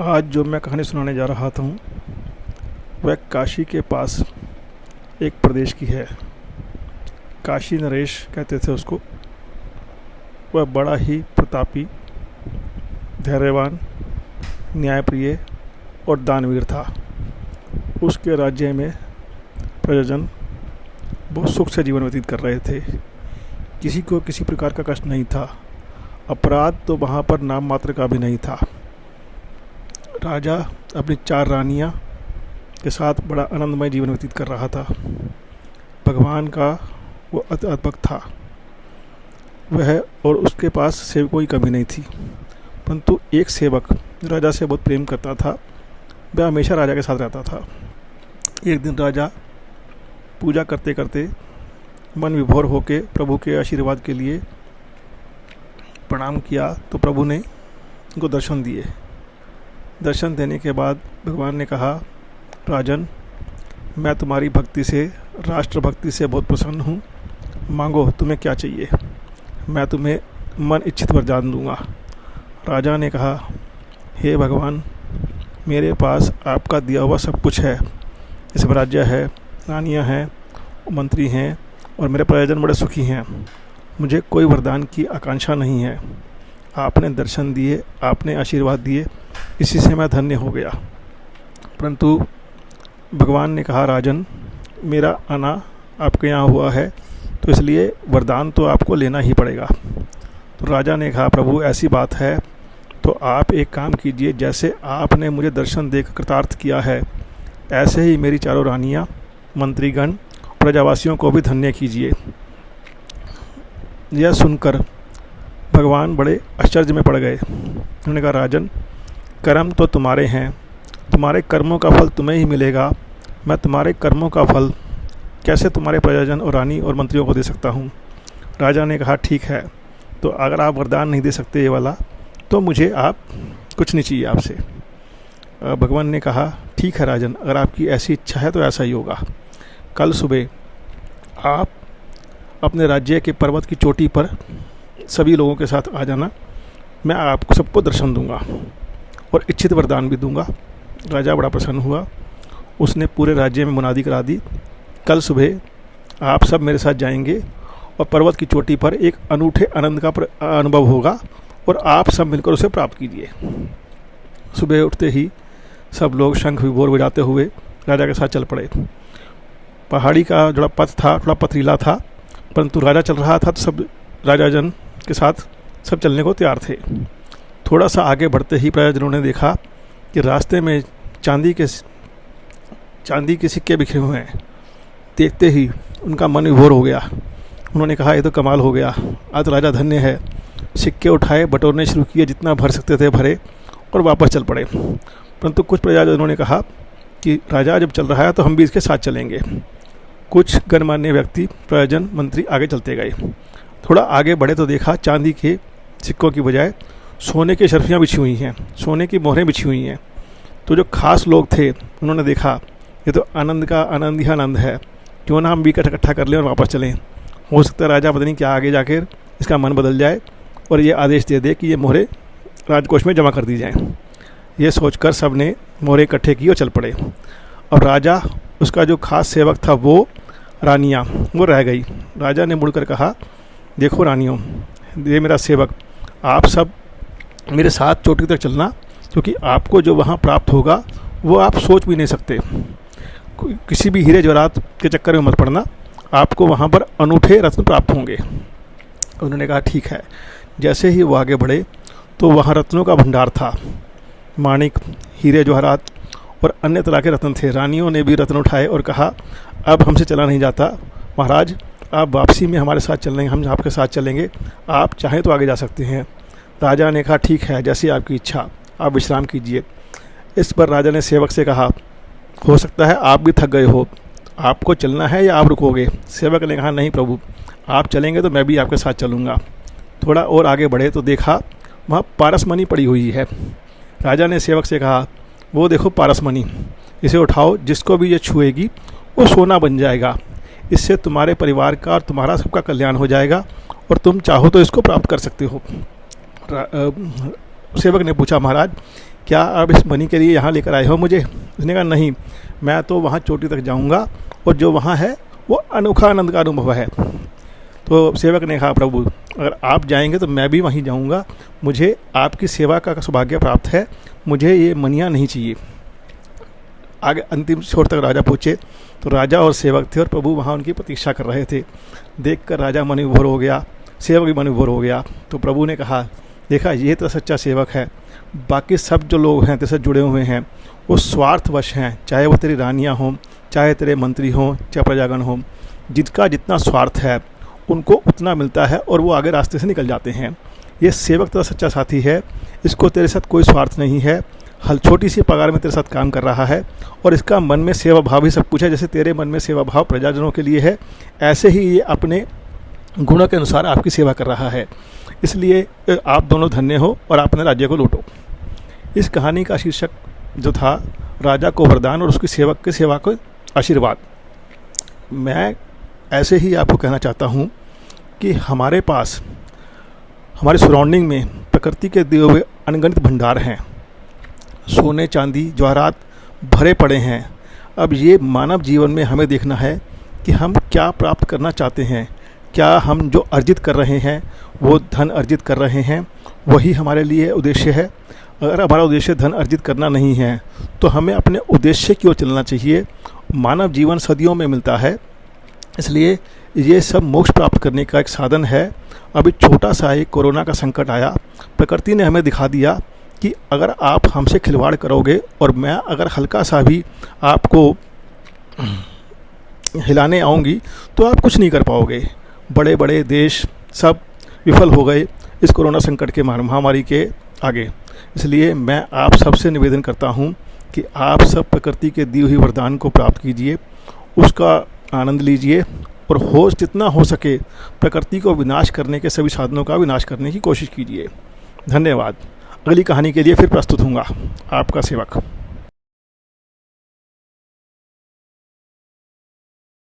आज जो मैं कहानी सुनाने जा रहा था वह काशी के पास एक प्रदेश की है। काशी नरेश कहते थे उसको। वह बड़ा ही प्रतापी, धैर्यवान, न्यायप्रिय और दानवीर था। उसके राज्य में प्रजाजन बहुत सुख से जीवन व्यतीत कर रहे थे। किसी को किसी प्रकार का कष्ट नहीं था। अपराध तो वहाँ पर नाम मात्र का भी नहीं था। राजा अपनी 4 रानियाँ के साथ बड़ा आनंदमय जीवन व्यतीत कर रहा था। भगवान का वो अति भक्त था वह, और उसके पास सेवकों की कमी नहीं थी। परंतु एक सेवक जो राजा से बहुत प्रेम करता था, वह हमेशा राजा के साथ रहता था। एक दिन राजा पूजा करते करते मन विभोर होकर प्रभु के आशीर्वाद के लिए प्रणाम किया तो प्रभु ने उनको दर्शन दिए। दर्शन देने के बाद भगवान ने कहा, राजन, मैं तुम्हारी भक्ति से, राष्ट्र भक्ति से बहुत प्रसन्न हूँ। मांगो तुम्हें क्या चाहिए, मैं तुम्हें मन इच्छित वरदान दूंगा। राजा ने कहा, हे भगवान, मेरे पास आपका दिया हुआ सब कुछ है। इसमें राज्य है, रानियाँ हैं, मंत्री हैं और मेरे प्रजाजन बड़े सुखी हैं। मुझे कोई वरदान की आकांक्षा नहीं है। आपने दर्शन दिए, आपने आशीर्वाद दिए, इसी से मैं धन्य हो गया। परंतु भगवान ने कहा, राजन, मेरा आना आपके यहाँ हुआ है तो इसलिए वरदान तो आपको लेना ही पड़ेगा। तो राजा ने कहा, प्रभु ऐसी बात है तो आप एक काम कीजिए, जैसे आपने मुझे दर्शन देकर कृतार्थ किया है, ऐसे ही मेरी 4 रानियाँ, मंत्रीगण, प्रजावासियों को भी धन्य कीजिए। यह सुनकर भगवान बड़े आश्चर्य में पड़ गए। उन्होंने कहा, राजन, कर्म तो तुम्हारे हैं, तुम्हारे कर्मों का फल तुम्हें ही मिलेगा। मैं तुम्हारे कर्मों का फल कैसे तुम्हारे प्रजाजन और रानी और मंत्रियों को दे सकता हूँ। राजा ने कहा, ठीक है, तो अगर आप वरदान नहीं दे सकते ये वाला, तो मुझे आप कुछ नहीं चाहिए आपसे। भगवान ने कहा, ठीक है राजन, अगर आपकी ऐसी इच्छा है तो ऐसा ही होगा। कल सुबह आप अपने राज्य के पर्वत की चोटी पर सभी लोगों के साथ आ जाना। मैं आपको सबको दर्शन दूंगा और इच्छित वरदान भी दूंगा। राजा बड़ा प्रसन्न हुआ। उसने पूरे राज्य में मुनादी करा दी, कल सुबह आप सब मेरे साथ जाएंगे और पर्वत की चोटी पर एक अनूठे आनंद का अनुभव होगा और आप सब मिलकर उसे प्राप्त कीजिए। सुबह उठते ही सब लोग शंख विभोर बजाते हुए राजा के साथ चल पड़े। पहाड़ी का जो पथ था थोड़ा पथरीला था, परंतु राजा चल रहा था तो सब राजाजन के साथ सब चलने को तैयार थे। थोड़ा सा आगे बढ़ते ही प्रजाजनों ने देखा कि रास्ते में चांदी के सिक्के बिखरे हुए हैं। देखते ही उनका मन विभोर हो गया। उन्होंने कहा, ये तो कमाल हो गया, आज राजा धन्य है। सिक्के उठाए, बटोरने शुरू किए, जितना भर सकते थे भरे और वापस चल पड़े। परंतु कुछ प्रजाजनों ने कहा कि राजा जब चल रहा है तो हम भी इसके साथ चलेंगे। कुछ गणमान्य व्यक्ति, प्रजाजन, मंत्री आगे चलते गए। थोड़ा आगे बढ़े तो देखा चांदी के सिक्कों की बजाय सोने की शर्फियाँ बिछी हुई हैं, सोने की मोहरें बिछी हुई हैं। तो जो खास लोग थे उन्होंने देखा, ये तो आनंद का आनंद ही आनंद है, क्यों ना हम भी इकट्ठा कर लें और वापस चलें। हो सकता है राजा पता नहीं क्या आगे जाकर इसका मन बदल जाए और ये आदेश दे दे कि ये मोहरें राजकोष में जमा कर दी जाएँ। ये सोचकर सब ने मोहरें इकट्ठे की और चल पड़े। अब राजा, उसका जो खास सेवक था, वो रानियाँ, वो रह गई। राजा ने मुड़कर कहा, देखो रानियों, ये मेरा सेवक, आप सब मेरे साथ चोटी तक चलना, क्योंकि आपको जो वहाँ प्राप्त होगा वो आप सोच भी नहीं सकते। किसी भी हीरे जवाहरात के चक्कर में मत पड़ना, आपको वहाँ पर अनूठे रत्न प्राप्त होंगे। उन्होंने कहा, ठीक है। जैसे ही वो आगे बढ़े तो वहाँ रत्नों का भंडार था। माणिक, हीरे जवाहरात और अन्य तरह के रत्न थे। रानियों ने भी रत्न उठाए और कहा, अब हमसे चला नहीं जाता महाराज, आप वापसी में हमारे साथ चल लेंगे, हम आपके साथ चलेंगे, आप चाहें तो आगे जा सकते हैं। राजा ने कहा, ठीक है, जैसी आपकी इच्छा, आप विश्राम कीजिए। इस पर राजा ने सेवक से कहा, हो सकता है आप भी थक गए हो, आपको चलना है या आप रुकोगे। सेवक ने कहा, नहीं प्रभु, आप चलेंगे तो मैं भी आपके साथ चलूँगा। थोड़ा और आगे बढ़े तो देखा वहाँ पारसमणि पड़ी हुई है। राजा ने सेवक से कहा, वो देखो पारसमणि, इसे उठाओ, जिसको भी ये छुएगी वो सोना बन जाएगा। इससे तुम्हारे परिवार का और तुम्हारा सबका कल्याण हो जाएगा और तुम चाहो तो इसको प्राप्त कर सकते हो। सेवक ने पूछा, महाराज क्या आप इस मणि के लिए यहाँ लेकर आए हो मुझे? उसने कहा नहीं, मैं तो वहाँ चोटी तक जाऊँगा और जो वहाँ है वो अनोखा आनंद का अनुभव है। तो सेवक ने कहा प्रभु अगर आप जाएंगे तो मैं भी वहीं जाऊँगा, मुझे आपकी सेवा का सौभाग्य प्राप्त है, मुझे ये मनियाँ नहीं चाहिए। आगे अंतिम छोर तक राजा पहुँचे तो राजा और सेवक थे और प्रभु वहाँ उनकी प्रतीक्षा कर रहे थे। देखकर राजा मन विभोर हो गया, सेवक भी मन विभोर हो गया। तो प्रभु ने कहा देखा ये तो सच्चा सेवक है, बाकी सब जो लोग हैं तेरे से जुड़े हुए हैं वो स्वार्थवश हैं, चाहे वो तेरी रानियाँ हों, चाहे तेरे मंत्री हों, चाहे प्रजागण हों, जिसका जितना स्वार्थ है उनको उतना मिलता है और वो आगे रास्ते से निकल जाते हैं। ये सेवक तेरा सच्चा साथी है, इसको तेरे साथ कोई स्वार्थ नहीं है, हल छोटी सी पगार में तेरे साथ काम कर रहा है और इसका मन में सेवा भाव ही सब कुछ है। जैसे तेरे मन में सेवा भाव प्रजाजनों के लिए है, ऐसे ही ये अपने गुणों के अनुसार आपकी सेवा कर रहा है, इसलिए आप दोनों धन्य हो और अपने राज्य को लूटो। इस कहानी का शीर्षक जो था राजा को वरदान और उसकी सेवक के सेवा को आशीर्वाद। मैं ऐसे ही आपको कहना चाहता हूँ कि हमारे पास हमारे सराउंडिंग में प्रकृति के दिए हुए अनगिनत भंडार हैं, सोने चांदी जवाहरात भरे पड़े हैं। अब ये मानव जीवन में हमें देखना है कि हम क्या प्राप्त करना चाहते हैं, क्या हम जो अर्जित कर रहे हैं वो धन अर्जित कर रहे हैं, वही हमारे लिए उद्देश्य है। अगर हमारा उद्देश्य धन अर्जित करना नहीं है तो हमें अपने उद्देश्य की ओर चलना चाहिए। मानव जीवन सदियों में मिलता है, इसलिए ये सब मोक्ष प्राप्त करने का एक साधन है। अभी छोटा सा एक कोरोना का संकट आया, प्रकृति ने हमें दिखा दिया कि अगर आप हमसे खिलवाड़ करोगे और मैं अगर हल्का सा भी आपको हिलाने आऊँगी तो आप कुछ नहीं कर पाओगे। बड़े बड़े देश सब विफल हो गए इस कोरोना संकट के महामारी के आगे। इसलिए मैं आप सबसे निवेदन करता हूँ कि आप सब प्रकृति के दी हुई वरदान को प्राप्त कीजिए, उसका आनंद लीजिए और जितना हो सके प्रकृति को विनाश करने के सभी साधनों का विनाश करने की कोशिश कीजिए। धन्यवाद। अगली कहानी के लिए फिर प्रस्तुत होऊंगा, आपका सेवक।